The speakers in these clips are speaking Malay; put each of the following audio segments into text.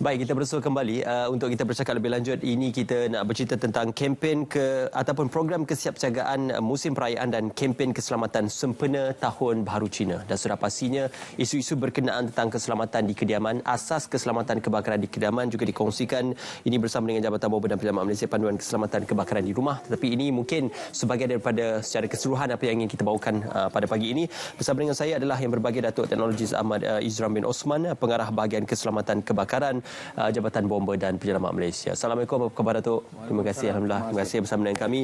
Baik, kita bersua kembali untuk kita bercakap lebih lanjut. Ini kita nak bercerita tentang kempen ataupun program kesiapsiagaan musim perayaan dan kempen keselamatan sempena Tahun Baharu Cina. Dan sudah pastinya isu-isu berkenaan tentang keselamatan di kediaman, asas keselamatan kebakaran di kediaman juga dikongsikan ini bersama dengan Jabatan Bomba dan Penyelamat Malaysia Panduan Keselamatan Kebakaran di Rumah. Tetapi ini mungkin sebahagian daripada secara keseluruhan apa yang ingin kita bawakan pada pagi ini. Bersama dengan saya adalah yang berbahagia Datuk Teknologis Ahmad Izram bin Osman, Pengarah Bahagian Keselamatan Kebakaran Jabatan Bomba dan Penyelamat Malaysia. Assalamualaikum, apa khabar Datuk? Terima kasih, Alhamdulillah. Terima kasih bersama dengan kami.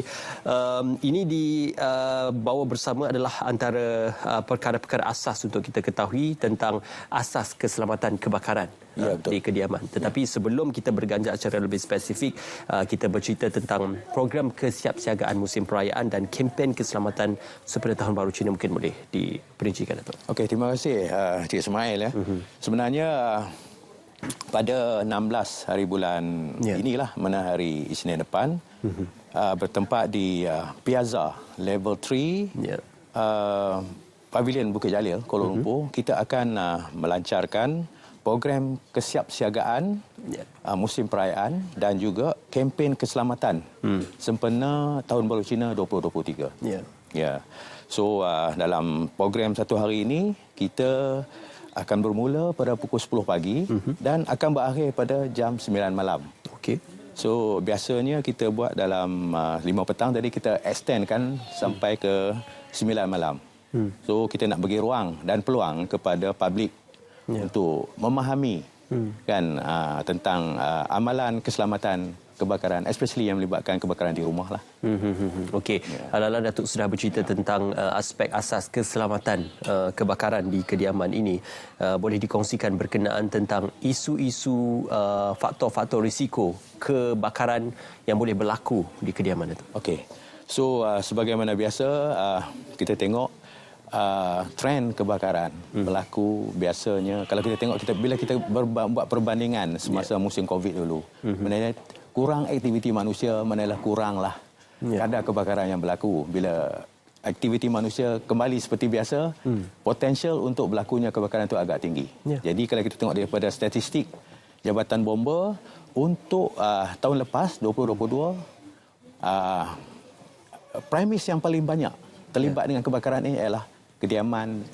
Ini dibawa bersama adalah antara perkara-perkara asas untuk kita ketahui tentang asas keselamatan kebakaran di kediaman. Tetapi sebelum kita berganjak secara lebih spesifik, kita bercerita tentang program kesiapsiagaan musim perayaan dan kempen keselamatan sempena Tahun Baru Cina. Mungkin boleh diperincikan, Datuk. Okey, terima kasih Cik Ismail. Sebenarnya pada 16 hari bulan inilah, mana hari Isnin depan, bertempat di Piazza Level 3 Pavilion Bukit Jalil, Kuala Lumpur. Kita akan melancarkan program kesiapsiagaan musim perayaan dan juga kempen keselamatan sempena Tahun Baru Cina 2023. So dalam program satu hari ini kita akan bermula pada pukul 10 pagi dan akan berakhir pada jam 9 malam. Okey. So biasanya kita buat dalam 5 petang, jadi kita extendkan sampai ke 9 malam. So kita nak bagi ruang dan peluang kepada publik untuk memahami tentang amalan keselamatan kebakaran, especially yang melibatkan kebakaran di rumah lah. Okey. Alala Datuk sudah bercerita tentang aspek asas keselamatan kebakaran di kediaman ini. Boleh dikongsikan berkenaan tentang isu-isu faktor-faktor risiko kebakaran yang boleh berlaku di kediaman, Datuk? Okey. So sebagaimana biasa kita tengok trend kebakaran berlaku biasanya. Kalau kita tengok, bila kita buat perbandingan semasa musim Covid dulu, sebenarnya kurang aktiviti manusia, manalah kuranglah kadar kebakaran yang berlaku. Bila aktiviti manusia kembali seperti biasa, potensial untuk berlakunya kebakaran itu agak tinggi. Jadi kalau kita tengok daripada statistik Jabatan Bomba untuk tahun lepas 2022, premis yang paling banyak terlibat dengan kebakaran ini ialah kediaman,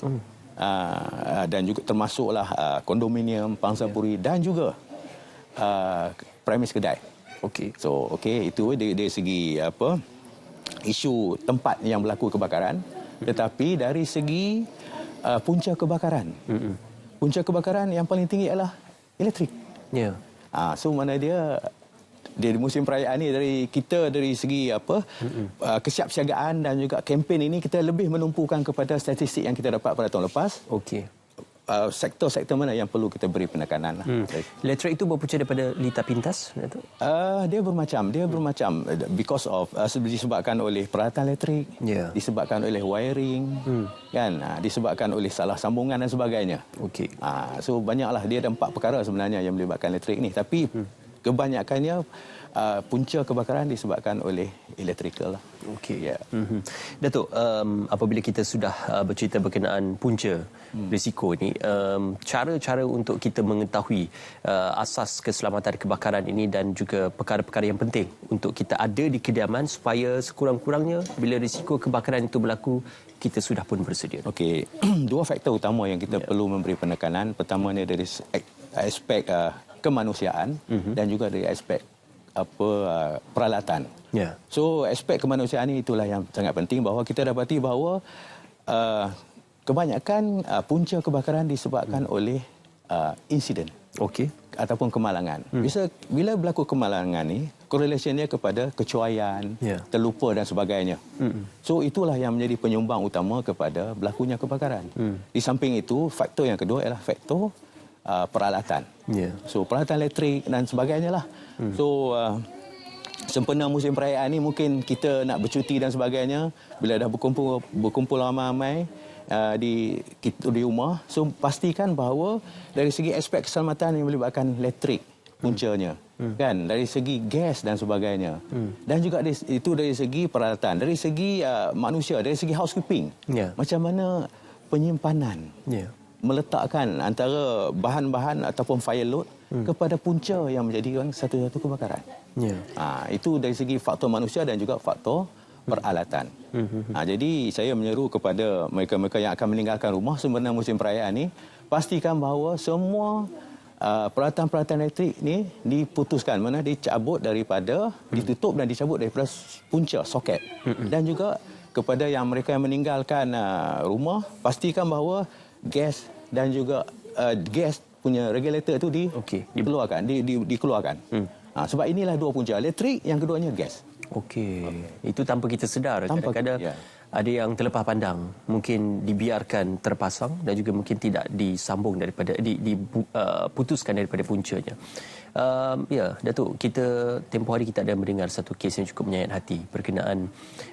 dan juga termasuklah kondominium, pangsapuri dan juga premis kedai. Okey. So itu dari segi isu tempat yang berlaku kebakaran. Tetapi dari segi punca kebakaran, punca kebakaran yang paling tinggi adalah elektrik. So mana dia di musim perayaan ni, dari segi kesiapsiagaan dan juga kempen ini, kita lebih menumpukan kepada statistik yang kita dapat pada tahun lepas. Okey. Sektor-sektor mana yang perlu kita beri penekanan. Elektrik itu berpunca daripada litar pintas, Datuk? Dia bermacam because of disebabkan oleh peralatan elektrik, disebabkan oleh wiring, disebabkan oleh salah sambungan dan sebagainya. Okey. So banyaklah, dia ada 4 perkara sebenarnya yang melibatkan elektrik ni, tapi kebanyakannya punca kebakaran disebabkan oleh elektrikal lah. Okey. Datuk, apabila kita sudah bercerita berkenaan punca risiko ini, cara-cara untuk kita mengetahui asas keselamatan kebakaran ini dan juga perkara-perkara yang penting untuk kita ada di kediaman supaya sekurang-kurangnya bila risiko kebakaran itu berlaku, kita sudah pun bersedia. Okey, 2 faktor utama yang kita perlu memberi penekanan. Pertamanya dari aspek kemanusiaan dan juga dari aspek peralatan. So aspek kemanusiaan ini itulah yang sangat penting, bahawa kita dapati bahawa kebanyakan punca kebakaran disebabkan oleh insiden ataupun kemalangan. Bila berlaku kemalangan ni, korelasinya kepada kecuaian, terlupa dan sebagainya. So itulah yang menjadi penyumbang utama kepada berlakunya kebakaran. Di samping itu, faktor yang kedua ialah faktor peralatan. So peralatan elektrik dan sebagainya lah. So sempena musim perayaan ni, mungkin kita nak bercuti dan sebagainya, bila dah berkumpul ramai-ramai di rumah, so pastikan bahawa dari segi aspek keselamatan yang melibatkan elektrik puncanya, dari segi gas dan sebagainya, dan juga itu dari segi peralatan, dari segi manusia, dari segi housekeeping, macam mana penyimpanan meletakkan antara bahan-bahan ataupun fire load kepada punca yang menjadikan satu-satu kebakaran. Itu dari segi faktor manusia dan juga faktor peralatan. Jadi saya menyeru kepada mereka-mereka yang akan meninggalkan rumah sempena musim perayaan ni, pastikan bahawa semua peralatan-peralatan elektrik ni diputuskan, mana dicabut daripada, ditutup dan dicabut daripada punca, soket. Dan juga kepada yang mereka yang meninggalkan rumah, pastikan bahawa gas dan juga gas punya regulator itu dikeluarkan. Sebab inilah dua punca, elektrik, yang keduanya gas. Itu tanpa kita sedar. Kadang-kadang ada yang terlepas pandang, mungkin dibiarkan terpasang dan juga mungkin tidak disambung daripada diputuskan daripada puncanya. Datuk, kita tempoh hari kita ada mendengar satu kes yang cukup menyayat hati berkenaan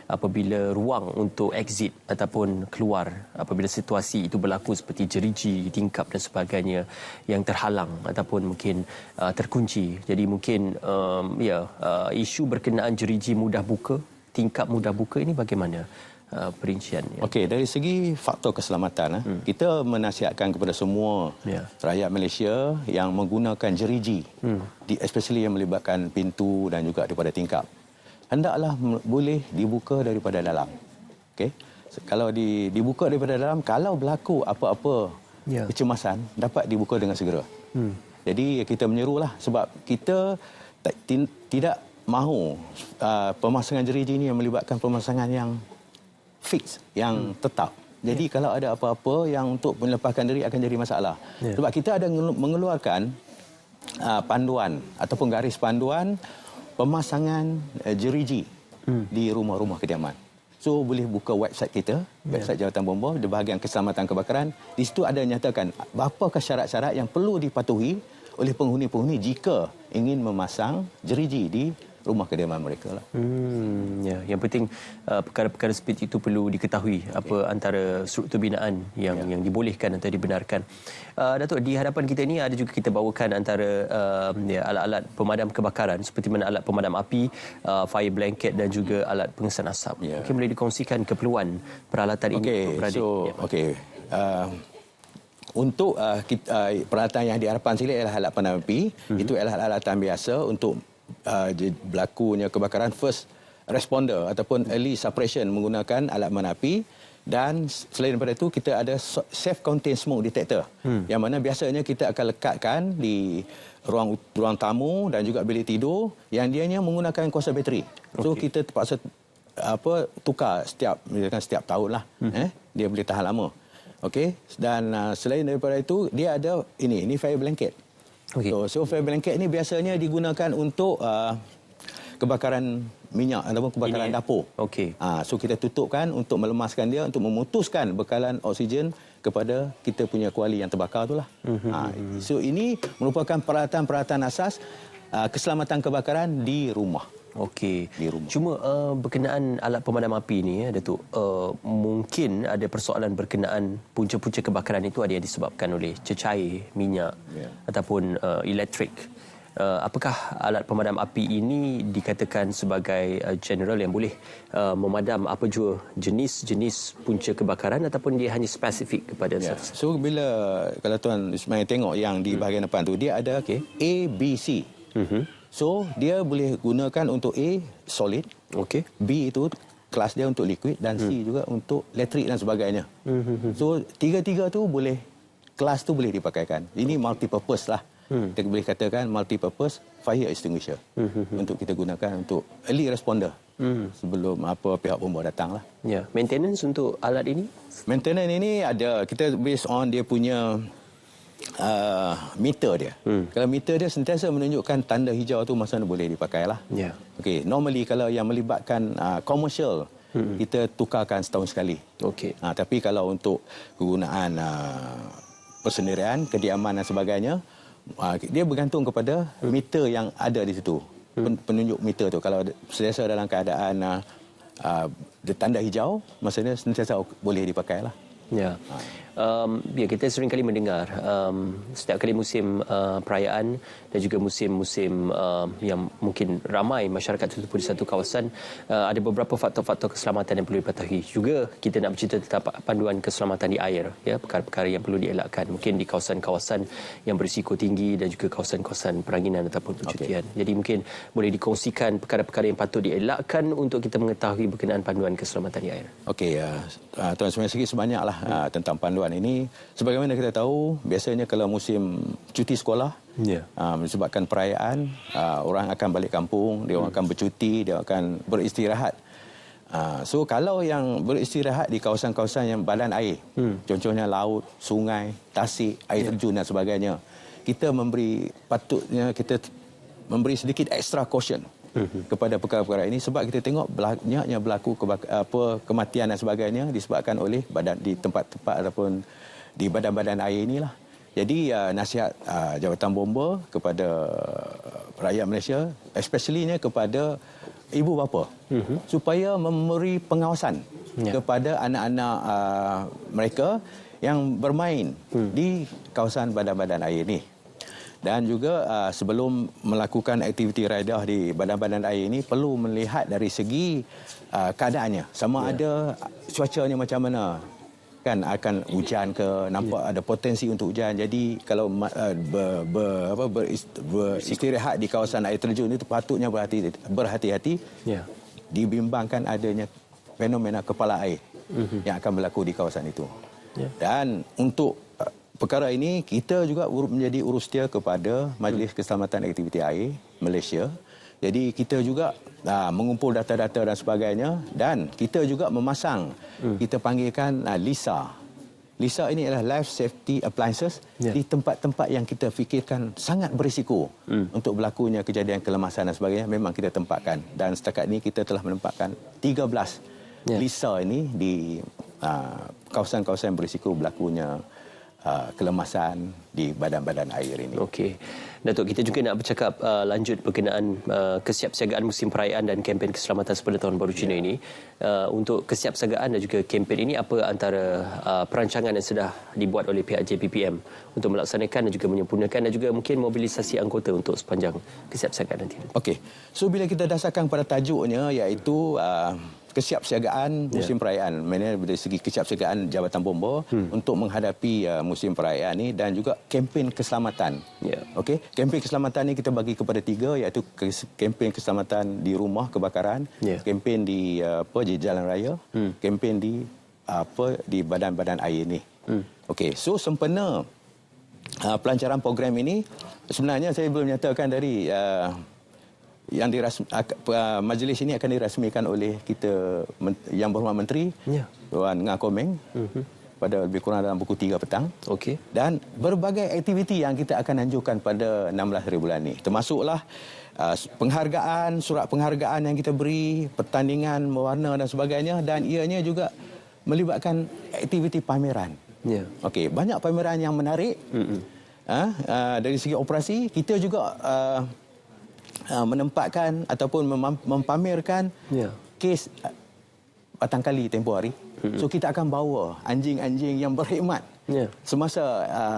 apabila ruang untuk exit ataupun keluar apabila situasi itu berlaku seperti jeriji, tingkap dan sebagainya yang terhalang ataupun mungkin terkunci. Jadi mungkin isu berkenaan jeriji mudah buka, tingkap mudah buka ini bagaimana perinciannya? Dari segi faktor keselamatan, kita menasihatkan kepada semua rakyat Malaysia yang menggunakan jeriji, especially yang melibatkan pintu dan juga daripada tingkap, hendaklah boleh dibuka daripada dalam. Kalau dibuka daripada dalam, kalau berlaku apa-apa kecemasan, dapat dibuka dengan segera. Jadi kita menyerulah, sebab kita tidak mahu pemasangan jeriji ini yang melibatkan pemasangan yang fix, yang tetap. Jadi kalau ada apa-apa yang untuk melepaskan diri akan jadi masalah. Sebab kita ada mengeluarkan panduan ataupun garis panduan pemasangan jeriji di rumah-rumah kediaman. So boleh buka website kita, website Jabatan Bomba, di bahagian keselamatan kebakaran. Di situ ada nyatakan apakah syarat-syarat yang perlu dipatuhi oleh penghuni-penghuni jika ingin memasang jeriji di rumah kediaman mereka lah. Yang penting perkara-perkara seperti itu perlu diketahui apa antara struktur binaan yang dibolehkan atau dibenarkan. Datuk, di hadapan kita ni ada juga kita bawakan antara alat-alat pemadam kebakaran seperti mana alat pemadam api, fire blanket dan juga alat pengesan asap. Mungkin boleh dikongsikan keperluan peralatan ini untuk untuk peralatan yang dihadapan sini adalah alat pemadam api. Itu adalah alatan biasa untuk berlakunya kebakaran, first responder ataupun early suppression menggunakan alat pemadam api. Dan selain daripada itu, kita ada self-contained smoke detector, yang mana biasanya kita akan lekatkan di ruang tamu dan juga bilik tidur, yang dianya menggunakan kuasa bateri. So kita terpaksa tukar setiap tahun lah. Dia boleh tahan lama. Dan selain daripada itu, dia ada ini fire blanket. So fire blanket ini biasanya digunakan untuk kebakaran minyak ataupun kebakaran dapur. So kita tutupkan untuk melemaskan dia, untuk memutuskan bekalan oksigen kepada kita punya kuali yang terbakar itulah. So ini merupakan peralatan-peralatan asas keselamatan kebakaran di rumah. Di rumah. Cuma berkenaan alat pemadam api ni, Datuk, mungkin ada persoalan berkenaan punca-punca kebakaran itu ada yang disebabkan oleh cecair, minyak ataupun elektrik. Apakah alat pemadam api ini dikatakan sebagai general yang boleh memadam apa jua jenis-jenis punca kebakaran ataupun dia hanya spesifik kepada satu? So kalau Tuan Ismail tengok yang di bahagian depan tu, dia ada A, B, C. So dia boleh gunakan untuk A solid, B itu kelas dia untuk liquid dan C juga untuk elektrik dan sebagainya. So tiga-tiga tu boleh, kelas tu boleh dipakaikan. Ini multi purpose lah. Kita boleh katakan multi purpose fire extinguisher untuk kita gunakan untuk early responder sebelum pihak bomba datang lah. Maintenance untuk alat ini? Maintenance ini ada, kita based on dia punya meter dia. Kalau meter dia sentiasa menunjukkan tanda hijau tu, masa boleh dipakai lah. Normally kalau yang melibatkan commercial, kita tukarkan setahun sekali. Tapi kalau untuk kegunaan persendirian, kediaman dan sebagainya, dia bergantung kepada meter yang ada di situ. Penunjuk meter tu, kalau sentiasa dalam keadaan tanda hijau, maksudnya sentiasa boleh dipakai lah. Ya, kita sering kali mendengar setiap kali musim perayaan dan juga musim-musim yang mungkin ramai masyarakat tertumpul di satu kawasan, ada beberapa faktor-faktor keselamatan yang perlu dipatuhi. Juga kita nak bercerita tentang panduan keselamatan di air, ya, perkara-perkara yang perlu dielakkan mungkin di kawasan-kawasan yang berisiko tinggi dan juga kawasan-kawasan peranginan ataupun percutian. Jadi mungkin boleh dikongsikan perkara-perkara yang patut dielakkan untuk kita mengetahui berkenaan panduan keselamatan di air. Okey, Tuan Sumail sikit sebanyaklah tentang panduan ini. Sebagaimana kita tahu, biasanya kalau musim cuti sekolah, disebabkan perayaan, orang akan balik kampung, dia akan bercuti, dia akan beristirahat. So kalau yang beristirahat di kawasan-kawasan yang badan air, contohnya laut, sungai, tasik, air terjun dan sebagainya, kita patutnya kita memberi sedikit extra caution kepada perkara-perkara ini, sebab kita tengok banyaknya berlaku kematian dan sebagainya disebabkan oleh di tempat-tempat ataupun di badan-badan air inilah. Jadi nasihat Jabatan Bomba kepada rakyat Malaysia, especially-nya kepada ibu bapa, supaya memberi pengawasan kepada anak-anak mereka yang bermain di kawasan badan-badan air ini. Dan juga sebelum melakukan aktiviti raidah di badan-badan air ini, perlu melihat dari segi keadaannya. Sama ada cuacanya macam mana. Kan akan hujan ke, nampak ada potensi untuk hujan. Jadi kalau beristirahat di kawasan air terjun itu patutnya berhati-hati. Dibimbangkan adanya fenomena kepala air yang akan berlaku di kawasan itu. Dan untuk perkara ini, kita juga menjadi urussetia kepada Majlis Keselamatan Aktiviti Air Malaysia. Jadi kita juga mengumpul data-data dan sebagainya, dan kita juga memasang, kita panggilkan LISA. LISA ini adalah Life Safety Appliances di tempat-tempat yang kita fikirkan sangat berisiko untuk berlakunya kejadian kelemasan dan sebagainya, memang kita tempatkan. Dan setakat ini kita telah menempatkan 13 LISA ini di kawasan-kawasan berisiko berlakunya kelemasan di badan-badan air ini. Okey. Datuk, kita juga nak bercakap lanjut berkenaan kesiapsiagaan musim perayaan dan kempen keselamatan sempena Tahun Baru Cina ini. Untuk kesiapsiagaan dan juga kempen ini, apa antara perancangan yang sudah dibuat oleh pihak JPPM untuk melaksanakan dan juga menyempurnakan dan juga mungkin mobilisasi anggota untuk sepanjang kesiapsiagaan nanti? Okey. So bila kita dasarkan pada tajuknya, iaitu kesiapsiagaan musim perayaan, dari segi kesiapsiagaan Jabatan Bomba untuk menghadapi musim perayaan ini, dan juga kempen keselamatan. Okey, kempen keselamatan ini kita bagi kepada 3, iaitu kempen keselamatan di rumah kebakaran, kempen di di jalan raya, kempen di badan-badan air ini. Okey, so sempena pelancaran program ini, sebenarnya saya belum nyatakan dari majlis ini akan dirasmikan oleh kita Yang Berhormat Menteri Tuan Ngah Komeng pada lebih kurang dalam pukul 3 petang. Okey. Dan berbagai aktiviti yang kita akan anjurkan pada 16 hari bulan ini, termasuklah penghargaan, surat penghargaan yang kita beri, pertandingan mewarna dan sebagainya, dan ianya juga melibatkan aktiviti pameran. Okey, banyak pameran yang menarik. Dari segi operasi, kita juga menempatkan ataupun mempamerkan kes Batangkali tempoh hari. So kita akan bawa anjing-anjing yang berkhidmat semasa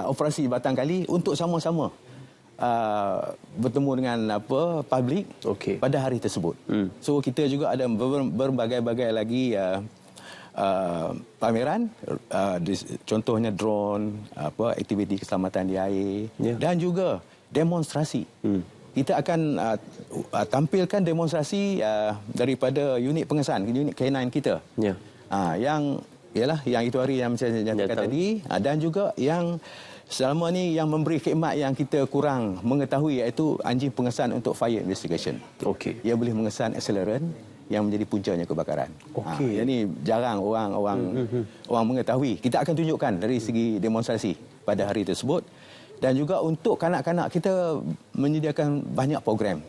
operasi Batangkali untuk sama-sama bertemu dengan publik pada hari tersebut. So kita juga ada berbagai-bagai lagi pameran, contohnya drone, aktiviti keselamatan di air, dan juga demonstrasi. Kita akan tampilkan demonstrasi daripada unit pengesan, unit K9 kita. Yang itu hari yang saya nyatakan tadi, dan juga yang selama ni yang memberi khidmat yang kita kurang mengetahui, iaitu anjing pengesan untuk fire investigation. Ia boleh mengesan accelerant yang menjadi puncanya kebakaran. Ini jarang orang mengetahui. Kita akan tunjukkan dari segi demonstrasi pada hari tersebut. Dan juga untuk kanak-kanak, kita menyediakan banyak program.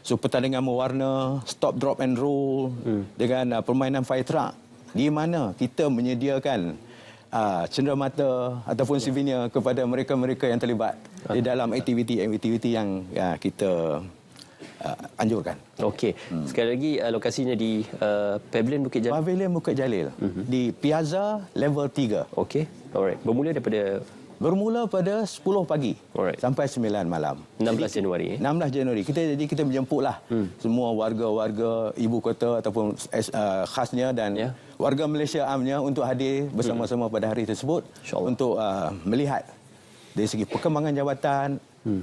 So pertandingan mewarna, stop, drop and roll, dengan permainan fire truck, di mana kita menyediakan cenderamata ataupun souvenir kepada mereka-mereka yang terlibat di dalam aktiviti-aktiviti yang kita anjurkan. Okey. Sekali lagi lokasinya di Pavilion Bukit Jalil. Pavilion Bukit Jalil di Piazza Level 3. Okey. Alright. Bermula pada 10 pagi sampai 9 malam. 16 Januari. 16 Januari. Kita menjemputlah semua warga-warga ibu kota ataupun khasnya dan warga Malaysia amnya untuk hadir bersama-sama pada hari tersebut untuk melihat dari segi perkembangan jawatan,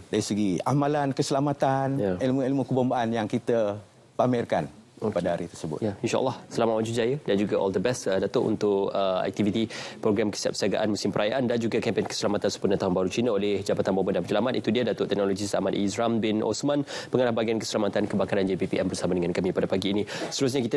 dari segi amalan keselamatan, ilmu-ilmu kebombaan yang kita pamerkan pada hari tersebut. Ya, insya-Allah selamat maju jaya dan juga all the best Datuk untuk aktiviti program kesiapsiagaan musim perayaan dan juga kempen keselamatan sempena Tahun Baru Cina oleh Jabatan Bomba dan Penyelamat. Itu dia Datuk Teknologis Ahmad Izram bin Osman, Pengarah Bahagian Keselamatan Kebakaran JPPM bersama dengan kami pada pagi ini. Seterusnya kita